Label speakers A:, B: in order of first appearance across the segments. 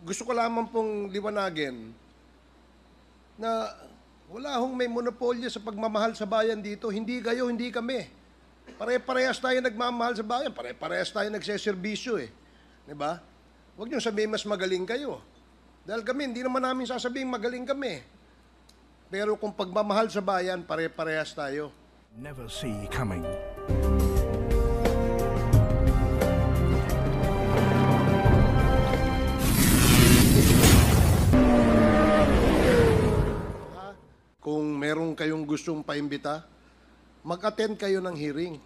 A: Gusto ko lamang pong liwanagin na wala hong may monopolyo sa pagmamahal sa bayan dito. Hindi kayo, hindi kami. Pare-parehas tayo nagmamahal sa bayan. Pare-parehas tayo nagseserbisyo eh. Diba? Huwag niyo sabihin mas magaling kayo. Dahil kami, hindi naman namin sasabihin magaling kami. Pero kung pagmamahal sa bayan, pare-parehas tayo.
B: Never see coming.
A: Kung meron kayong gustong paimbita, mag-attend kayo ng hearing.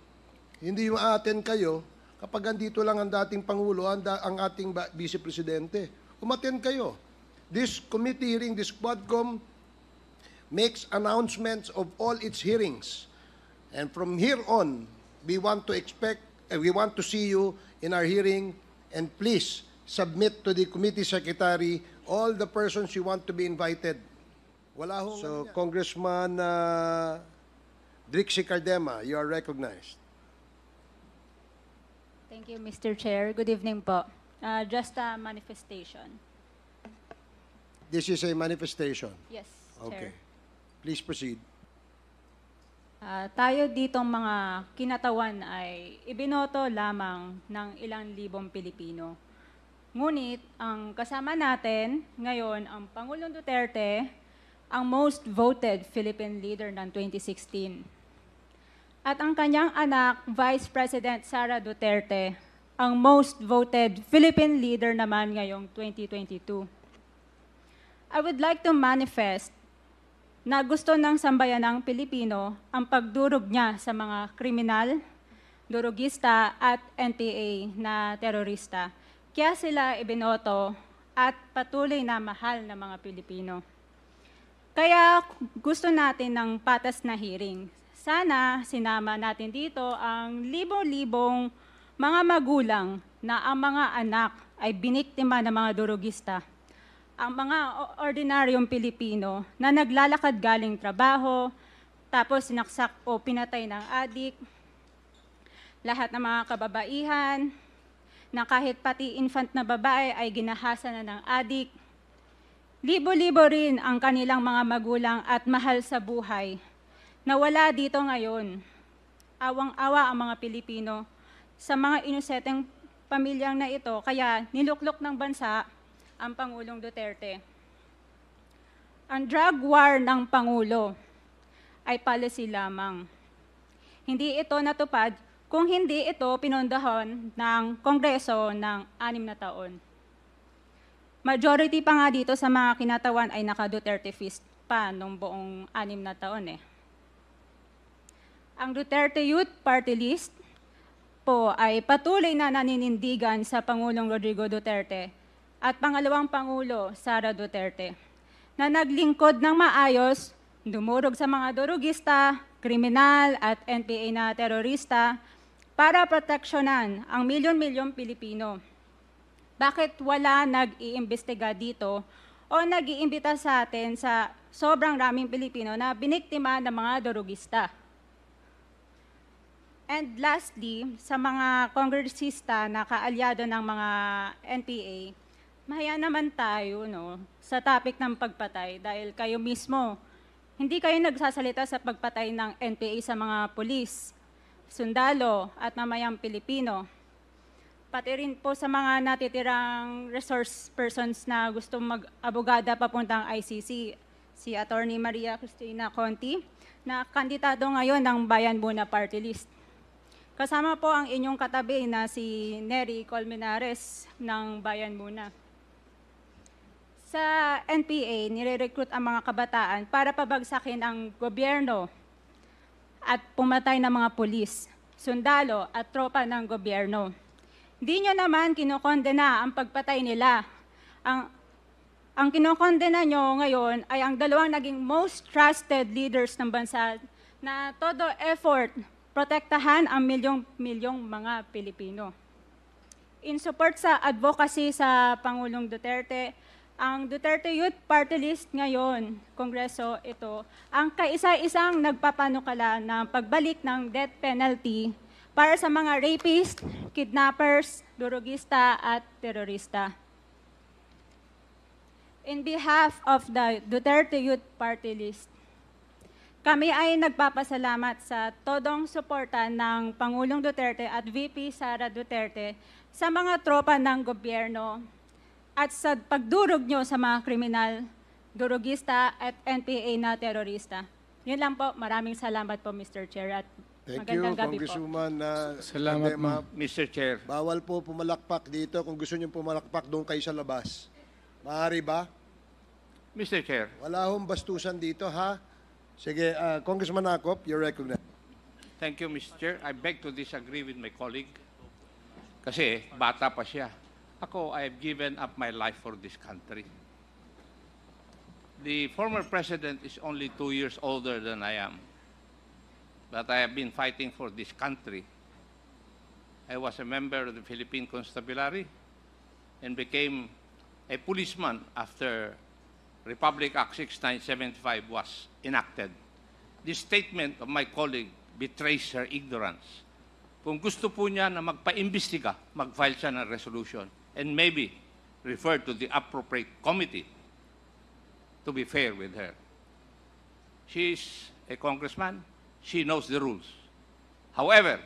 A: Hindi yung a-attend kayo kapag andito lang ang dating Pangulo, ang ating Vice Presidente. Umattend kayo. This committee hearing, this Quadcom, makes announcements of all its hearings. And from here on, we want to see you in our hearing, and please submit to the committee secretary all the persons you want to be invited. Wala hong so, Congressman Drixie Cardema, you are recognized.
C: Thank you, Mr. Chair. Good evening po. Just a manifestation.
A: This is a manifestation.
C: Yes,
A: Okay.
C: Chair.
A: Please proceed.
C: Tayo ditong mga kinatawan ay ibinoto lamang ng ilang libong Pilipino. Ngunit ang kasama natin ngayon ang Pangulong Duterte, ang most voted Philippine leader ng 2016. At ang kanyang anak, Vice President Sara Duterte, ang most voted Philippine leader naman ngayong 2022. I would like to manifest na gusto ng sambayanang Pilipino ang pagdurog niya sa mga kriminal, durugista at NPA na terorista. Kaya sila ibinoto at patuloy na mahal ng mga Pilipino. Kaya gusto natin ng patas na hearing. Sana sinama natin dito ang libo-libong mga magulang na ang mga anak ay biniktima ng mga durugista. Ang mga ordinaryong Pilipino na naglalakad galing trabaho, tapos sinaksak o pinatay ng adik, lahat ng mga kababaihan, na kahit pati infant na babae ay ginahasa na ng adik. Libo-libo rin ang kanilang mga magulang at mahal sa buhay na wala dito ngayon. Awang-awa ang mga Pilipino sa mga inuseteng pamilyang na ito, kaya niluklok ng bansa ang Pangulong Duterte. Ang drug war ng Pangulo ay policy lamang. Hindi ito natupad kung hindi ito pinondohan ng Kongreso ng 6 na taon. Majority pa nga dito sa mga kinatawan ay naka-Duterte fist pa nung buong 6 na taon eh. Ang Duterte Youth Party List po ay patuloy na naninindigan sa Pangulong Rodrigo Duterte at pangalawang Pangulo, Sara Duterte, na naglingkod ng maayos, dumurog sa mga durugista, kriminal at NPA na terorista para proteksyonan ang milyon-milyong Pilipino. Bakit wala nag-iimbestiga dito o nag-iimbita sa atin sa sobrang raming Pilipino na biniktima ng mga durugista? And lastly, sa mga kongresista na kaalyado ng mga NPA, mahaya naman tayo sa topic ng pagpatay dahil kayo mismo, hindi kayo nagsasalita sa pagpatay ng NPA sa mga pulis, sundalo at mamayang Pilipino. Pati rin po sa mga natitirang resource persons na gusto mag-abogada papuntang ICC, si Attorney Maria Cristina Conti, na kandidato ngayon ng Bayan Muna Party List. Kasama po ang inyong katabi na si Nery Colmenares ng Bayan Muna. Sa NPA, nire-recruit ang mga kabataan para pabagsakin ang gobyerno at pumatay ng mga pulis, sundalo at tropa ng gobyerno. Hindi nyo naman kinokondena ang pagpatay nila. Ang kinokondena nyo ngayon ay ang dalawang naging most trusted leaders ng bansa na todo effort protektahan ang milyong-milyong mga Pilipino. In support sa advocacy sa Pangulong Duterte, ang Duterte Youth Party List ngayon, Kongreso ito, ang kaisa-isang nagpapanukala ng pagbalik ng death penalty para sa mga rapist, kidnappers, durugista at terorista. In behalf of the Duterte Youth Party List, kami ay nagpapasalamat sa todong suporta ng Pangulong Duterte at VP Sara Duterte sa mga tropa ng gobyerno at sa pagdurog nyo sa mga kriminal, durugista at NPA na terorista. Yun lang po. Maraming salamat po, Mr. Chair. At
A: Thank you,
C: magandang gabi po.
A: Congresswoman.
D: Salamat,
A: Tandema.
D: Mr. Chair.
A: Bawal po pumalakpak dito. Kung gusto niyo pumalakpak, doon kayo sa labas. Maaari ba?
D: Mr. Chair,
A: Wala hong bastusan dito, ha? Sige, Congressman Acop, you're recognized.
D: thank you, Mr. Chair. I beg to disagree with my colleague. Kasi bata pa siya. Ako, I have given up my life for this country. The former president is only 2 years older than I am. But I have been fighting for this country. I was a member of the Philippine Constabulary and became a policeman after Republic Act 6975 was enacted. This statement of my colleague betrays her ignorance. Kung gusto po niya na magpa-imbestiga, mag-file siya ng resolution and maybe refer to the appropriate committee to be fair with her. She is a congressman. She knows the rules. However,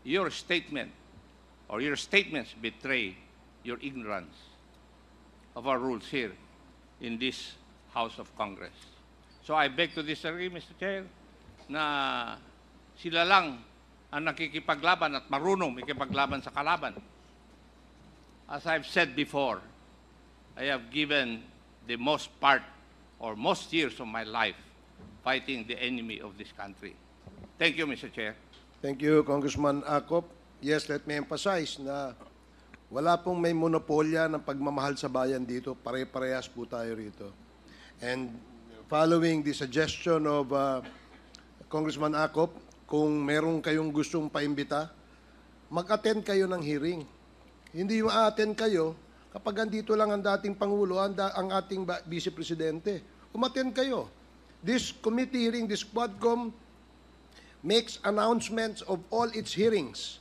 D: your statement or your statements betray your ignorance of our rules here in this House of Congress. So I beg to disagree, Mr. Chair, na sila lang ang nakikipaglaban at marunong makipaglaban sa kalaban. As I've said before, I have given the most part or most years of my life fighting the enemy of this country. Thank you, Mr. Chair.
A: Thank you, Congressman Acop. Yes, let me emphasize na wala pong may monopolya ng pagmamahal sa bayan dito. Pare-parehas po tayo rito. And following the suggestion of Congressman Acop, kung meron kayong gustong paimbita, mag-attend kayo ng hearing. Hindi yung a-attend kayo kapag andito lang ang dating Pangulo, ang ating Vice Presidente. Umattend kayo. This committee hearing, this Quadcom, makes announcements of all its hearings.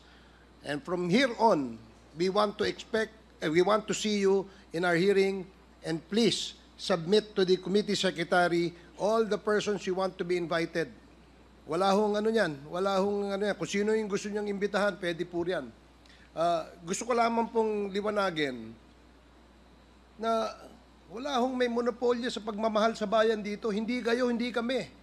A: And from here on, we want to see you in our hearing, and please submit to the committee secretary all the persons you want to be invited. Wala hong ano yan, kung sino yung gusto niyang imbitahan, pwede po yan. Gusto ko lamang pong liwanagin na wala hong may monopolyo sa pagmamahal sa bayan dito. Hindi kayo, hindi kami.